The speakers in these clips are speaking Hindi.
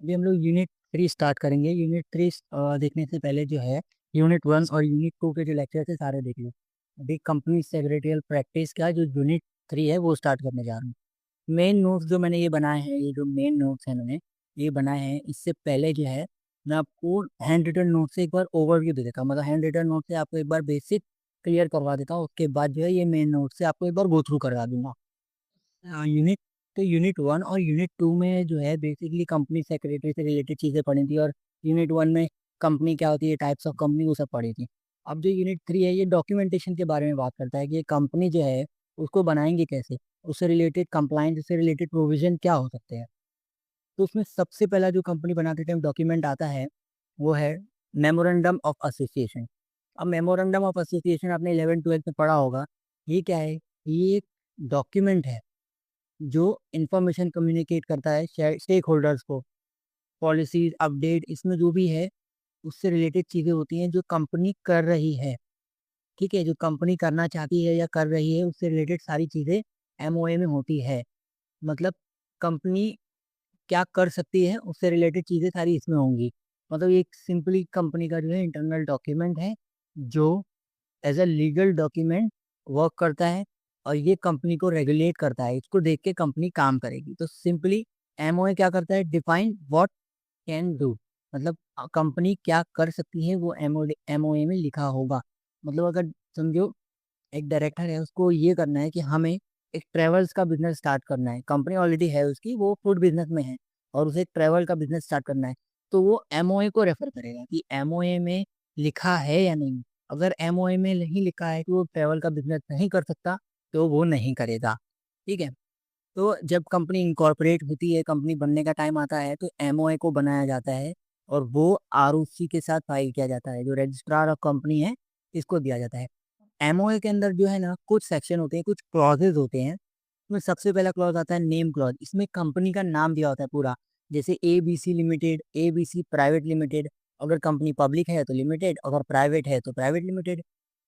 अभी हम लोग यूनिट 3 स्टार्ट करेंगे। यूनिट 3 देखने से पहले जो है यूनिट 1 और यूनिट 2 के जो लेक्चर थे सारे देख लो। अभी कंपनी सेक्रेटरियल प्रैक्टिस का जो यूनिट 3 है वो स्टार्ट करने जा रहा हूँ। मेन नोट्स जो मैंने ये बनाए हैं, ये जो मेन नोट्स हैं मैंने ये बनाए हैं, इससे पहले जो है मैं आपको हैंड रिटन नोट से एक बार ओवरव्यू दे देता हूँ। मतलब हैंड रिटन नोट से आपको एक बार बेसिक क्लियर करवा देता हूँ, उसके बाद जो है ये मेन नोट से आपको एक बार गो थ्रू करवा दूंगा। यूनिट तो यूनिट 1 और यूनिट 2 में जो है बेसिकली कंपनी सेक्रेटरी से रिलेटेड चीज़ें पढ़ी थी, और यूनिट 1 में कंपनी क्या होती है, टाइप्स ऑफ कंपनी, वो सब पढ़ी थी। अब जो यूनिट 3 है ये डॉक्यूमेंटेशन के बारे में बात करता है कि ये कंपनी जो है उसको बनाएंगे कैसे, उससे रिलेटेड कंप्लाइंस, उससे रिलेटेड प्रोविजन क्या हो सकते हैं। तो उसमें सबसे पहला जो कंपनी बनाते टाइम डॉक्यूमेंट आता है वो है मेमोरेंडम ऑफ एसोसिएशन। अब मेमोरेंडम ऑफ एसोसिएशन आपने 11-12 में पढ़ा होगा। ये क्या है? ये एक डॉक्यूमेंट है जो इंफॉर्मेशन कम्युनिकेट करता है स्टेक होल्डर्स को, पॉलिसीज अपडेट, इसमें जो भी है उससे रिलेटेड चीज़ें होती हैं जो कंपनी कर रही है। ठीक है, जो कंपनी करना चाहती है या कर रही है उससे रिलेटेड सारी चीज़ें एमओए में होती है। मतलब कंपनी क्या कर सकती है उससे रिलेटेड चीज़ें सारी इसमें होंगी। मतलब ये एक सिंपली कंपनी का जो है इंटरनल डॉक्यूमेंट है जो as a legal document work करता है, और ये कंपनी को रेगुलेट करता है। इसको देख के कंपनी काम करेगी। तो सिंपली एमओए क्या करता है? Define what can do. मतलब कंपनी क्या कर सकती है वो एमओए में लिखा होगा। मतलब अगर समझो एक डायरेक्टर है, उसको ये करना है कि हमें एक ट्रेवल्स का बिजनेस स्टार्ट करना है, कंपनी ऑलरेडी है उसकी, वो फूड बिजनेस में है और उसे एक ट्रेवल का बिजनेस स्टार्ट करना है। तो वो एमओए को रेफर करेगा कि एमओए में लिखा है या नहीं। अगर एमओए में नहीं लिखा है कि वो ट्रेवल का बिजनेस नहीं कर सकता तो वो नहीं करेगा। ठीक है। तो जब कंपनी इनकॉर्पोरेट होती है, कंपनी बनने का टाइम आता है, तो एमओए को बनाया जाता है और वो आरओसी के साथ फाइल किया जाता है, जो रजिस्ट्रार ऑफ कंपनी है इसको दिया जाता है। एमओए के अंदर जो है ना कुछ सेक्शन होते हैं, कुछ क्लॉजेज होते हैं। इसमें सबसे पहला क्लॉज आता है नेम क्लॉज। इसमें कंपनी का नाम दिया होता है पूरा, जैसे A B C limited, A B C private limited. अगर कंपनी पब्लिक है तो लिमिटेड, अगर प्राइवेट है तो प्राइवेट लिमिटेड।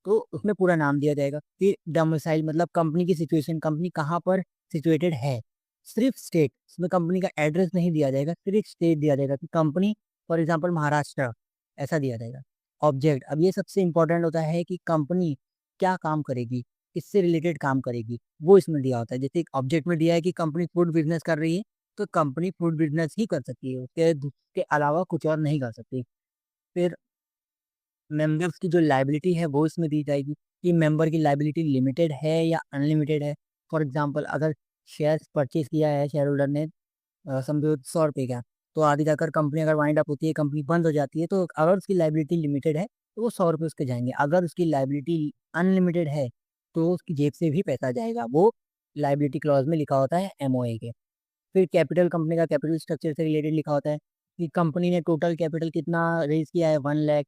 तो उसमें पूरा नाम दिया जाएगा। फिर डोमिसाइल, मतलब कंपनी की सिचुएशन, कंपनी कहाँ पर सिचुएटेड है। सिर्फ स्टेट, इसमें कंपनी का एड्रेस नहीं दिया जाएगा, सिर्फ स्टेट दिया जाएगा कि कंपनी फॉर एग्जांपल महाराष्ट्र, ऐसा दिया जाएगा। ऑब्जेक्ट, अब ये सबसे इंपॉर्टेंट होता है कि कंपनी क्या काम करेगी, किससे रिलेटेड काम करेगी, वो इसमें दिया होता है। जैसे ऑब्जेक्ट में दिया है कि कंपनी फूड बिजनेस कर रही है, तो कंपनी फूड बिजनेस ही कर सकती है, उसके अलावा कुछ और नहीं कर सकती। फिर मेंबर्स की जो लाइबिलिटी है वो इसमें दी जाएगी कि मेंबर की लाइबिलिटी लिमिटेड है या अनलिमिटेड है। फॉर एग्जांपल अगर शेयर परचेज किया है शेयर होल्डर ने, समझो 100 रुपये का, तो आगे जाकर कंपनी अगर वाइंड अप होती है, कंपनी बंद हो जाती है, तो अगर उसकी लाइबिलिटी लिमिटेड है तो वो 100 रुपये उसके जाएंगे। अगर उसकी लाइबिलिटी अनलिमिटेड है तो उसकी जेब से भी पैसा जाएगा। वो लाइबिलिटी क्लॉज में लिखा होता है एमओए के। फिर कैपिटल, कंपनी का कैपिटल स्ट्रक्चर से रिलेटेड लिखा होता है कि कंपनी ने टोटल कैपिटल कितना रेज किया है, 1 लाख,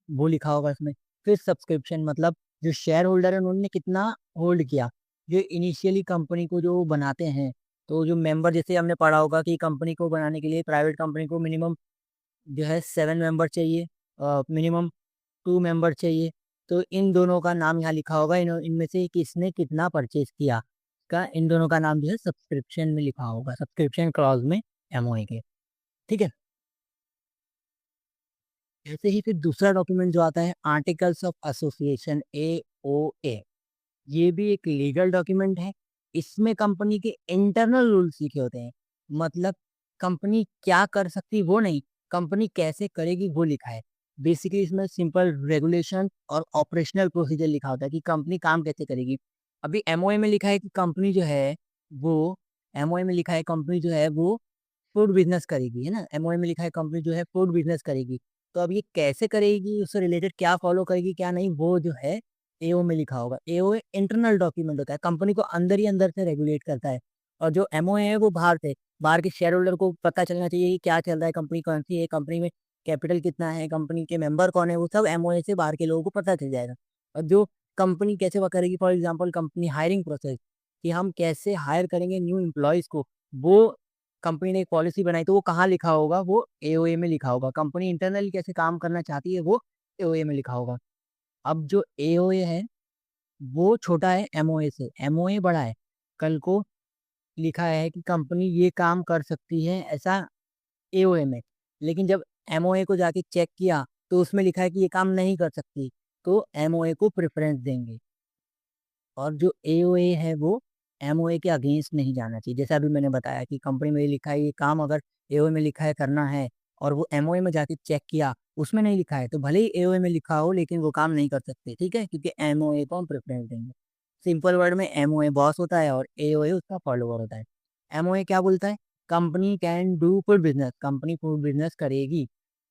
वो लिखा होगा इसमें। फिर सब्सक्रिप्शन, मतलब जो शेयर होल्डर है उन्होंने कितना होल्ड किया। जो इनिशियली कंपनी को जो बनाते हैं, तो जो मेंबर, जैसे हमने पढ़ा होगा कि कंपनी को बनाने के लिए प्राइवेट कंपनी को मिनिमम जो है 7 मेंबर चाहिए, मिनिमम 2 मेंबर चाहिए। तो इन दोनों का नाम यहाँ लिखा होगा, इनमें से किसने कितना परचेज किया का, इन दोनों का नाम जो है सब्सक्रिप्शन में लिखा होगा, सब्सक्रिप्शन क्लॉज में एमओए के। ठीक है। ऐसे ही फिर दूसरा डॉक्यूमेंट जो आता है आर्टिकल्स ऑफ एसोसिएशन, ए ओ ए। ये भी एक लीगल डॉक्यूमेंट है। इसमें कंपनी के इंटरनल रूल्स लिखे होते हैं। मतलब कंपनी क्या कर सकती वो नहीं, कंपनी कैसे करेगी वो लिखा है। बेसिकली इसमें सिंपल रेगुलेशन और ऑपरेशनल प्रोसीजर लिखा होता है कि कंपनी काम कैसे करेगी। अभी एमओए में लिखा है कि कंपनी जो है वो, एमओए में लिखा है कंपनी जो है वो फूड बिजनेस करेगी, है ना। एमओए में लिखा है कंपनी जो है फूड बिजनेस करेगी। तो अब ये कैसे करेगी, उससे रिलेटेड क्या फॉलो करेगी क्या नहीं, वो जो है एओ में लिखा होगा। एओ इंटरनल डॉक्यूमेंट होता है, कंपनी को अंदर ही अंदर से रेगुलेट करता है। और जो एमओए है वो बाहर से, बाहर के शेयर होल्डर को पता चलना चाहिए कि क्या चल रहा है, कंपनी कौन सी है, कंपनी में कैपिटल कितना है, कंपनी के मेंबर कौन है, वो सब एमओए से बाहर के लोगों को पता चल जाएगा। और जो कंपनी कैसे वर्क करेगी, for example company hiring process, कि हम कैसे हायर करेंगे न्यू एम्प्लॉयज को, वो कंपनी ने एक पॉलिसी बनाई, तो वो कहाँ लिखा होगा, वो एओए में लिखा होगा। कंपनी इंटरनली कैसे काम करना चाहती है वो एओए में लिखा होगा। अब जो एओए है वो छोटा है एमओए से, एमओए बड़ा है। कल को लिखा है कि कंपनी ये काम कर सकती है, ऐसा एओए में। लेकिन जब एमओए को जाके चेक किया तो उसमें लिखा है कि ये काम नहीं कर सकती, तो एमओए को प्रेफरेंस देंगे। और जो एओए है वो एमओए के अगेंस्ट नहीं जाना चाहिए। जैसे अभी मैंने बताया कि कंपनी में ये लिखा है ये काम अगर एओए में लिखा है करना है, और वो एमओए में जाके चेक किया उसमें नहीं लिखा है, तो भले ही एओए में लिखा हो लेकिन वो काम नहीं कर सकते, ठीक है, क्योंकि एमओए को हम प्रेफरेंस देंगे। सिंपल वर्ड में एमओए बॉस होता है और एओए उसका फॉलोअर होता है। एमओए क्या बोलता है? Company can do full business, company full business करेगी।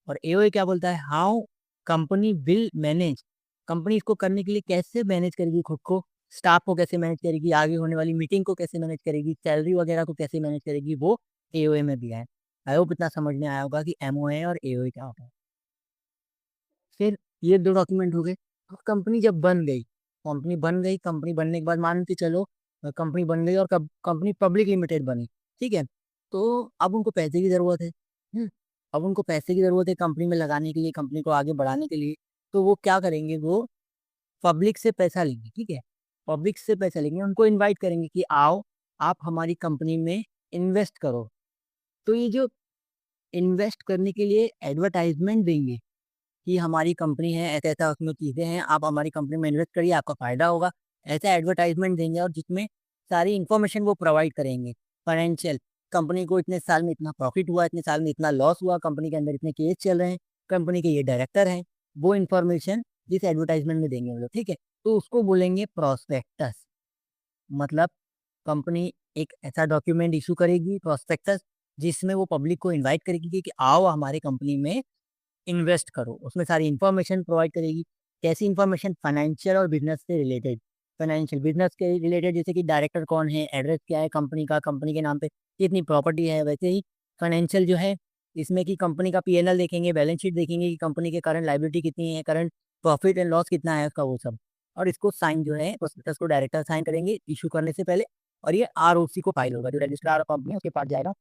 और एओए क्या बोलता है? How company will manage, company इसको करने के लिए कैसे मैनेज करेगी, खुद को, स्टाफ को कैसे मैनेज करेगी, आगे होने वाली मीटिंग को कैसे मैनेज करेगी, सैलरी वगैरह को कैसे मैनेज करेगी, वो एओए में दिया है। आई होप इतना समझ में आया होगा कि एमओए और एओए क्या होता है। फिर ये दो डॉक्यूमेंट हो गए। अब कंपनी जब बन गई, कंपनी बन गई, कंपनी बनने के बाद मान के चलो कंपनी बन गई और कंपनी पब्लिक लिमिटेड बनी, ठीक है। तो अब उनको पैसे की जरूरत है। अब उनको पैसे की जरूरत है कंपनी में लगाने के लिए, कंपनी को आगे बढ़ाने के लिए। तो वो क्या करेंगे? वो पब्लिक से पैसा लेंगे, ठीक है। पब्लिक से पैसा लेंगे, उनको इनवाइट करेंगे कि आओ आप हमारी कंपनी में इन्वेस्ट करो। तो ये जो इन्वेस्ट करने के लिए एडवर्टाइजमेंट देंगे कि हमारी कंपनी है, ऐसा ऐसा उसमें चीज़ें हैं, आप हमारी कंपनी में इन्वेस्ट करिए, आपका फायदा होगा, ऐसा एडवर्टाइजमेंट देंगे। और जिसमें सारी इन्फॉर्मेशन वो प्रोवाइड करेंगे, फाइनेंशियल, कंपनी को इतने साल में इतना प्रॉफिट हुआ, इतने साल में इतना लॉस हुआ, कंपनी के अंदर इतने केस चल रहे हैं, कंपनी के ये डायरेक्टर हैं, वो इन्फॉर्मेशन जिस एडवर्टाइजमेंट में देंगे वो लोग, ठीक है। तो उसको बोलेंगे प्रोस्पेक्टस। मतलब कंपनी एक ऐसा डॉक्यूमेंट इशू करेगी, प्रोस्पेक्टस, जिसमें वो पब्लिक को इनवाइट करेगी कि आओ हमारे कंपनी में इन्वेस्ट करो। उसमें सारी इन्फॉर्मेशन प्रोवाइड करेगी। कैसी इन्फॉर्मेशन? फाइनेंशियल और बिजनेस से रिलेटेड। फाइनेंशियल बिजनेस के रिलेटेड, जैसे कि डायरेक्टर कौन है, एड्रेस क्या है कंपनी का, कंपनी के नाम पे कितनी प्रॉपर्टी है। वैसे ही फाइनेंशियल जो है, इसमें कि कंपनी का पीएनएल देखेंगे, बैलेंस शीट देखेंगे कि कंपनी के करंट लाइबिलिटी कितनी है, करंट प्रॉफिट एंड लॉस कितना है उसका, वो सब। और इसको साइन जो है प्रोस्पेक्टस को डायरेक्टर साइन करेंगे इशू करने से पहले। और ये आरओसी को फाइल होगा, जो रजिस्ट्रार ऑफ कंपनी है उसके पास जाएगा।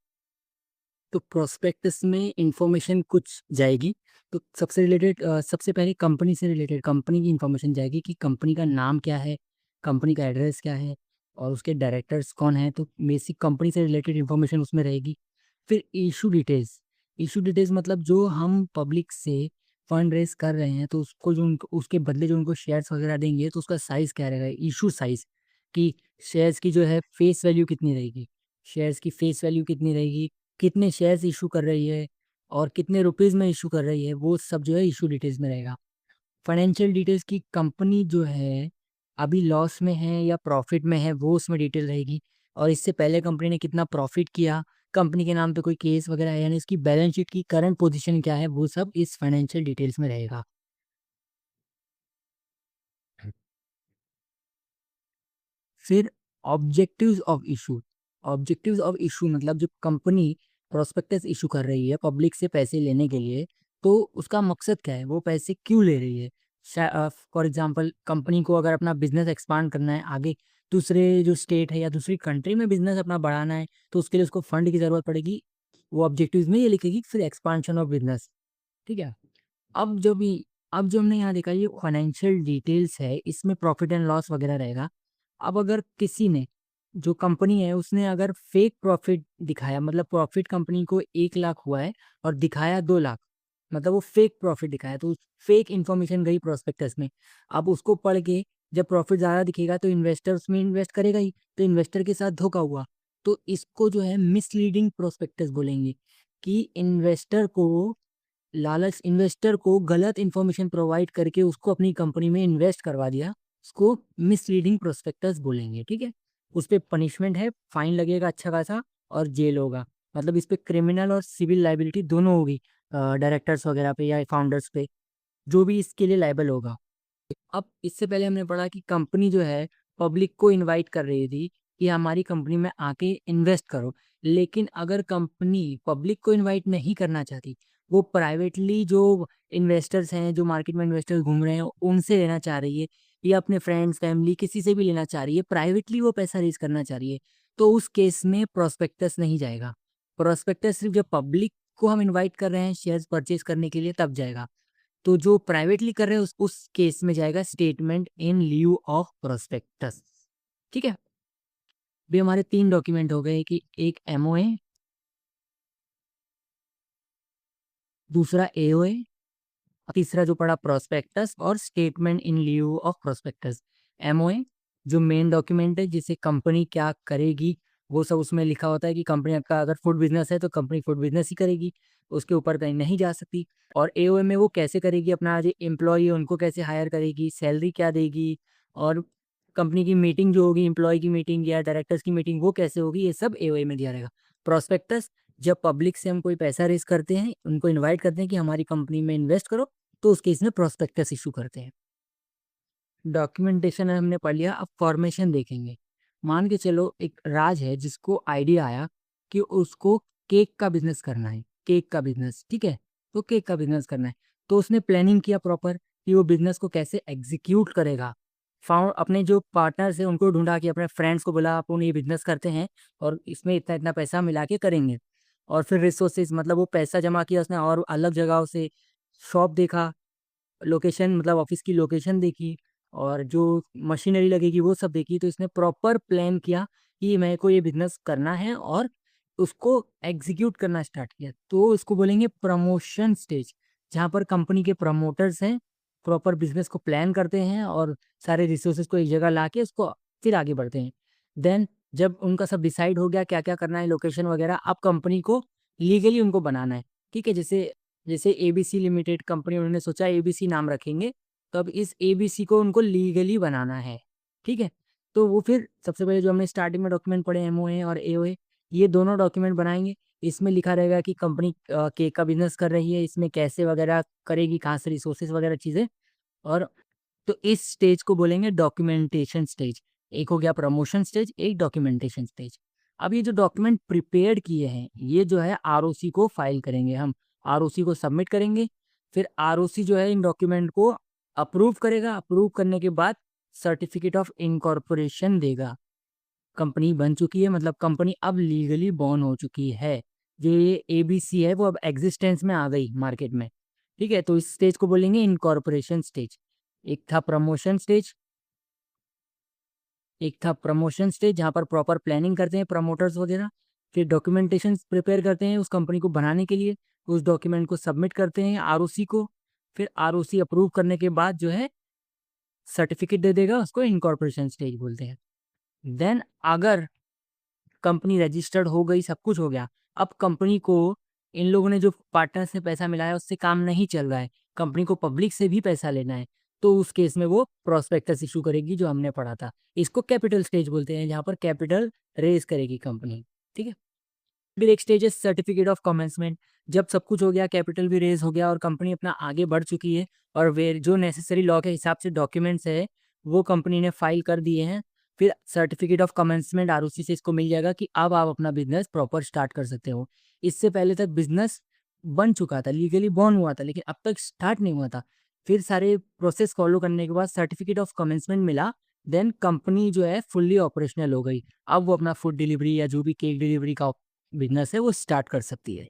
तो प्रोस्पेक्टस में इंफॉर्मेशन कुछ जाएगी। तो सबसे रिलेटेड सबसे पहले कंपनी से रिलेटेड कंपनी की इंफॉर्मेशन जाएगी कि कंपनी का नाम क्या है, कंपनी का एड्रेस क्या है, और उसके डायरेक्टर्स कौन हैं। तो बेसिक कंपनी से रिलेटेड इंफॉर्मेशन उसमें रहेगी। फिर इशू डिटेल्स। इशू डिटेल्स मतलब जो हम पब्लिक से फंड रेज कर रहे हैं, तो उसको जो उनको उसके बदले जो उनको शेयर्स वगैरह देंगे, तो उसका साइज़ क्या रहेगा, इशू साइज़, कि शेयर्स की जो है फेस वैल्यू कितनी रहेगी, शेयर्स की फेस वैल्यू कितनी रहेगी, कितने शेयर्स इशू कर रही है, और कितने रुपीज़ में इशू कर रही है, वो सब जो है इशू डिटेल्स में रहेगा। फाइनेंशियल डिटेल्स की कंपनी जो है अभी लॉस में है या प्रॉफिट में है, वो उसमें डिटेल रहेगी। और इससे पहले कंपनी ने कितना प्रॉफिट किया, कंपनी के नाम पे कोई केस वगैरह है, यानी इसकी बैलेंस शीट की करंट पोजीशन क्या है, वो सब इस फाइनेंशियल डिटेल्स में रहेगा। फिर objectives of issue. Objectives of issue मतलब जब कंपनी प्रोस्पेक्टस इशू कर रही है पब्लिक से पैसे लेने के लिए, तो उसका मकसद क्या है, वो पैसे क्यों ले रही है। फॉर एग्जांपल कंपनी को अगर अपना बिजनेस एक्सपांड करना है, आगे दूसरे जो स्टेट है या दूसरी कंट्री में बिजनेस अपना बढ़ाना है, तो उसके लिए उसको फंड की ज़रूरत पड़ेगी। वो ऑब्जेक्टिव्स में ये लिखेगी फिर एक्सपांशन ऑफ बिजनेस, ठीक है। अब जो भी अब जो हमने यहाँ देखा ये फाइनेंशियल डिटेल्स है, इसमें प्रॉफिट एंड लॉस वगैरह रहेगा। अब अगर किसी ने, जो कंपनी है उसने अगर फेक प्रॉफिट दिखाया, मतलब प्रॉफिट कंपनी को 1 लाख हुआ है और दिखाया 2 लाख, मतलब वो फेक प्रॉफिट दिखाया, तो फेक इन्फॉर्मेशन गई प्रोस्पेक्टस में। अब उसको पढ़ के जब प्रॉफिट ज़्यादा दिखेगा तो इन्वेस्टर उसमें इन्वेस्ट करेगा ही, तो इन्वेस्टर के साथ धोखा हुआ। तो इसको जो है मिसलीडिंग प्रोस्पेक्टस बोलेंगे, कि इन्वेस्टर को गलत इन्फॉर्मेशन प्रोवाइड करके उसको अपनी कंपनी में इन्वेस्ट करवा दिया, उसको मिसलीडिंग प्रोस्पेक्टस बोलेंगे, ठीक है। उस पे पनिशमेंट है, फाइन लगेगा अच्छा खासा, और जेल होगा। मतलब इस पे क्रिमिनल और सिविल लाइबिलिटी दोनों होगी, डायरेक्टर्स वगैरह पे या फाउंडर्स पे, जो भी इसके लिए लाइबल होगा। अब इससे पहले हमने पढ़ा कि कंपनी जो है पब्लिक को इनवाइट कर रही थी कि हमारी कंपनी में आके इन्वेस्ट करो। लेकिन अगर कंपनी पब्लिक को इनवाइट नहीं करना चाहती, वो प्राइवेटली जो इन्वेस्टर्स हैं, जो मार्केट में इन्वेस्टर्स घूम रहे हैं, उनसे लेना चाह रही है, या अपने फ्रेंड्स फैमिली किसी से भी लेना चाह रही है, प्राइवेटली वो पैसा रेज करना चाह रही है, तो उस केस में प्रोस्पेक्टस नहीं जाएगा। प्रोस्पेक्टस सिर्फ जब पब्लिक को हम इनवाइट कर रहे हैं शेयर्स परचेज करने के लिए तब जाएगा। तो जो प्राइवेटली कर रहे हैं उस केस में जाएगा स्टेटमेंट इन लिeu ऑफ प्रोस्पेक्टस, ठीक है। भी हमारे 3 डॉक्यूमेंट हो गए कि एक एमओए, दूसरा एओए, तीसरा जो पड़ा प्रोस्पेक्टस और statement in लिeu of prospectus. MOA जो मेन डॉक्यूमेंट है जिसे कंपनी क्या करेगी वो सब उसमें लिखा होता है कि कंपनी का अगर फूड बिजनेस है तो कंपनी फूड बिजनेस ही करेगी, उसके ऊपर कहीं नहीं जा सकती। और एओए में वो कैसे करेगी, अपना जो एम्प्लॉय है उनको कैसे हायर करेगी, सैलरी क्या देगी, और कंपनी की मीटिंग जो होगी, एम्प्लॉय की मीटिंग या डायरेक्टर्स की मीटिंग वो कैसे होगी, ये सब एओए में दिया रहेगा। प्रोस्पेक्टस जब पब्लिक से हम कोई पैसा रेज करते हैं, उनको इन्वाइट करते हैं कि हमारी कंपनी में इन्वेस्ट करो, तो उस केस में प्रोस्पेक्टस इशू करते हैं। डॉक्यूमेंटेशन हमने पढ़ लिया, अब फॉर्मेशन देखेंगे। मान के चलो एक राज है जिसको आइडिया आया कि उसको केक का बिजनेस करना है, केक का बिजनेस, ठीक है, तो केक का बिजनेस करना है। तो उसने प्लानिंग किया प्रॉपर कि वो बिजनेस को कैसे एग्जीक्यूट करेगा। फाउंड अपने जो पार्टनर्स हैं उनको ढूंढा, कि अपने फ्रेंड्स को बोला अपन ये बिजनेस करते हैं और इसमें इतना इतना पैसा मिला के करेंगे। और फिर रिसोर्सेज, मतलब वो पैसा जमा किया उसने और अलग जगहों से शॉप देखा, लोकेशन मतलब ऑफिस की लोकेशन देखी, और जो मशीनरी लगेगी वो सब देखी। तो इसने प्रॉपर प्लान किया कि मेरे को ये बिजनेस करना है और उसको एग्जीक्यूट करना स्टार्ट किया। तो इसको बोलेंगे प्रमोशन स्टेज, जहाँ पर कंपनी के प्रमोटर्स हैं, प्रॉपर बिजनेस को प्लान करते हैं और सारे रिसोर्सेज को एक जगह ला के उसको फिर आगे बढ़ते हैं। देन जब उनका सब डिसाइड हो गया क्या क्या करना है, लोकेशन वगैरह, अब कंपनी को लीगली उनको बनाना है। ठीक है, जैसे जैसे एबीसी लिमिटेड कंपनी, उन्होंने सोचा एबीसी नाम रखेंगे, तो अब इस एबीसी को उनको लीगली बनाना है। ठीक है, तो वो फिर सबसे पहले जो हमने स्टार्टिंग में डॉक्यूमेंट पढ़े, एमओए और एओए, ये दोनों डॉक्यूमेंट बनाएंगे। इसमें लिखा रहेगा कि कंपनी केक का बिजनेस कर रही है, इसमें कैसे वगैरह करेगी, कहाँ से रिसोर्सेज वगैरह चीज़ें। और तो इस स्टेज को बोलेंगे डॉक्यूमेंटेशन स्टेज। एक हो गया प्रमोशन स्टेज, एक डॉक्यूमेंटेशन स्टेज। अब ये जो डॉक्यूमेंट प्रिपेयर किए हैं, ये जो है आरओसी को फाइल करेंगे हम, आरओसी को सबमिट करेंगे। फिर आरओसी जो है इन डॉक्यूमेंट को अप्रूव करेगा, अप्रूव करने के बाद सर्टिफिकेट ऑफ इनकॉर्पोरेशन देगा। कंपनी बन चुकी है, मतलब कंपनी अब लीगली बॉर्न हो चुकी है। जो ये एबीसी है वो अब एग्जिस्टेंस में आ गई मार्केट में। ठीक है, तो इस स्टेज को बोलेंगे इनकॉर्पोरेशन स्टेज। एक था प्रमोशन स्टेज, एक था प्रमोशन स्टेज जहाँ पर प्रॉपर प्लानिंग करते हैं प्रमोटर्स वगैरह। फिर डॉक्यूमेंटेशन प्रिपेयर करते हैं उस कंपनी को बनाने के लिए, उस डॉक्यूमेंट को सबमिट करते हैं आरओसी को। फिर आरओसी अप्रूव करने के बाद जो है सर्टिफिकेट दे देगा, उसको इनकॉर्पोरेशन स्टेज बोलते हैं। देन अगर कंपनी रजिस्टर्ड हो गई, सब कुछ हो गया, अब कंपनी को इन लोगों ने जो पार्टनर से पैसा मिलाया उससे काम नहीं चल रहा है, कंपनी को पब्लिक से भी पैसा लेना है, तो उस केस में वो प्रोस्पेक्टस इशू करेगी, जो हमने पढ़ा था। इसको कैपिटल स्टेज बोलते हैं, जहाँ पर कैपिटल रेज करेगी कंपनी। ठीक है, फिर एक स्टेज है सर्टिफिकेट ऑफ कमेंसमेंट। जब सब कुछ हो गया, कैपिटल भी रेज हो गया और कंपनी अपना आगे बढ़ चुकी है, और वे जो नेसेसरी लॉ के हिसाब से डॉक्यूमेंट्स है वो कंपनी ने फाइल कर दिए हैं, फिर सर्टिफिकेट ऑफ कमेंसमेंट आरओसी से इसको मिल जाएगा कि अब आप अपना बिजनेस प्रॉपर स्टार्ट कर सकते हो। इससे पहले तक बिजनेस बन चुका था, लीगली बॉर्न हुआ था, लेकिन अब तक स्टार्ट नहीं हुआ था। फिर सारे प्रोसेस फॉलो करने के बाद सर्टिफिकेट ऑफ कमेंसमेंट मिला, देन कंपनी जो है फुल्ली ऑपरेशनल हो गई। अब वो अपना फूड डिलीवरी या जो भी केक डिलीवरी का बिजनेस है वो स्टार्ट कर सकती है।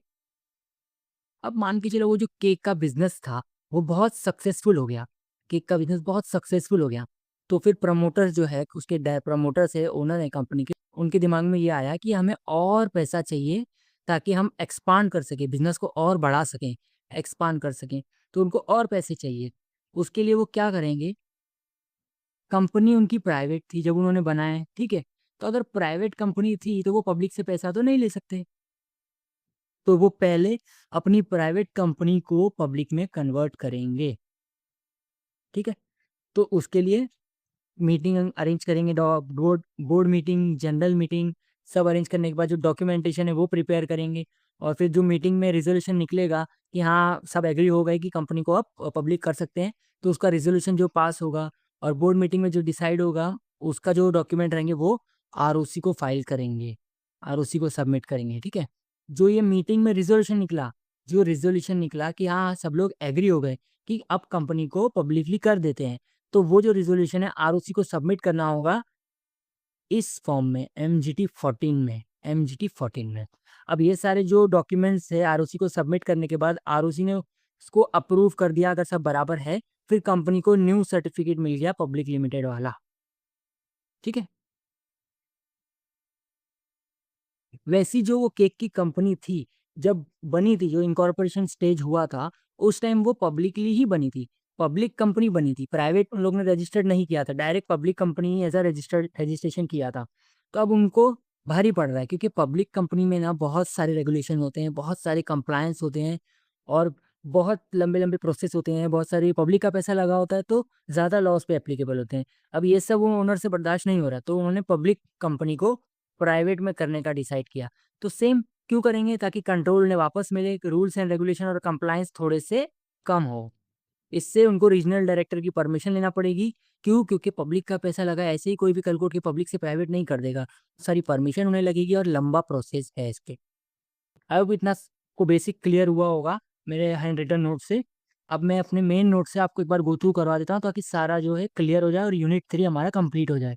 अब मान के चलो वो जो केक का बिजनेस था वो बहुत सक्सेसफुल हो गया, केक का बिजनेस बहुत सक्सेसफुल हो गया। तो फिर प्रमोटर्स जो है, उसके प्रमोटर्स है, ओनर है कंपनी के, उनके दिमाग में ये आया कि हमें और पैसा चाहिए ताकि हम एक्सपांड कर सकें, बिजनेस को और बढ़ा सकें, एक्सपांड कर सकें। तो उनको और पैसे चाहिए। उसके लिए वो क्या करेंगे, कंपनी उनकी प्राइवेट थी जब उन्होंने बनाया, ठीक है, तो अगर प्राइवेट कंपनी थी तो वो पब्लिक से पैसा तो नहीं ले सकते, तो वो पहले अपनी प्राइवेट कंपनी को पब्लिक में कन्वर्ट करेंगे। ठीक है, तो उसके लिए मीटिंग अरेंज करेंगे, board board meeting, general meeting, सब अरेंज करने के बाद जो डॉक्यूमेंटेशन है वो प्रिपेयर करेंगे। और फिर जो मीटिंग में रिजोल्यूशन निकलेगा कि हाँ सब एग्री हो गए कि कंपनी को आप पब्लिक कर सकते हैं, तो उसका रिजोल्यूशन जो पास होगा और बोर्ड मीटिंग में जो डिसाइड होगा, उसका जो डॉक्यूमेंट रहेंगे वो आरओसी को फाइल करेंगे, आरओसी को सबमिट करेंगे। ठीक है, जो ये मीटिंग में रिजोल्यूशन निकला, जो रिजोल्यूशन निकला कि हाँ सब लोग एग्री हो गए कि अब कंपनी को पब्लिकली कर देते हैं, तो वो जो रिजोल्यूशन है आरओसी को सबमिट करना होगा इस फॉर्म में, एमजीटी 14 में, एमजीटी 14 में। अब ये सारे जो डॉक्यूमेंट्स है आरओसी को सबमिट करने के बाद आरओसी ने उसको अप्रूव कर दिया, अगर सब बराबर है, फिर कंपनी को न्यू सर्टिफिकेट मिल गया पब्लिक लिमिटेड वाला। ठीक है, वैसी जो वो केक की कंपनी थी, जब बनी थी, जो इनकॉर्पोरेशन स्टेज हुआ था, उस टाइम वो पब्लिकली ही बनी थी, पब्लिक कंपनी बनी थी, प्राइवेट उन लोग ने रजिस्टर्ड नहीं किया था, direct public company as a registration किया था। तो अब उनको भारी पड़ रहा है, क्योंकि पब्लिक कंपनी में ना बहुत सारे रेगुलेशन होते हैं, बहुत सारे कंप्लायंस होते हैं, और बहुत लंबे लंबे प्रोसेस होते हैं, बहुत सारी पब्लिक का पैसा लगा होता है, तो ज़्यादा लॉस पे एप्लीकेबल होते हैं। अब ये सब वो ओनर से बर्दाश्त नहीं हो रहा, तो उन्होंने पब्लिक कंपनी को प्राइवेट में करने का डिसाइड किया। तो सेम क्यों करेंगे? ताकि कंट्रोल उन्हें वापस मिले, रूल्स एंड रेगुलेशन और कंप्लायंस थोड़े से कम हो। इससे उनको रीजनल डायरेक्टर की परमिशन लेना पड़ेगी। क्यों? क्योंकि पब्लिक का पैसा लगा है, ऐसे ही कोई भी कल को उठ के पब्लिक से प्राइवेट नहीं कर देगा। सारी परमिशन उन्हें लगेगी और लंबा प्रोसेस है इसके। आई होप इतना को बेसिक क्लियर हुआ होगा मेरे हैंड रिटन नोट से। अब मैं अपने मेन नोट से आपको एक बार गो थ्रू करवा देता हूँ, ताकि सारा जो है क्लियर हो जाए और यूनिट 3 हमारा कंप्लीट हो जाए।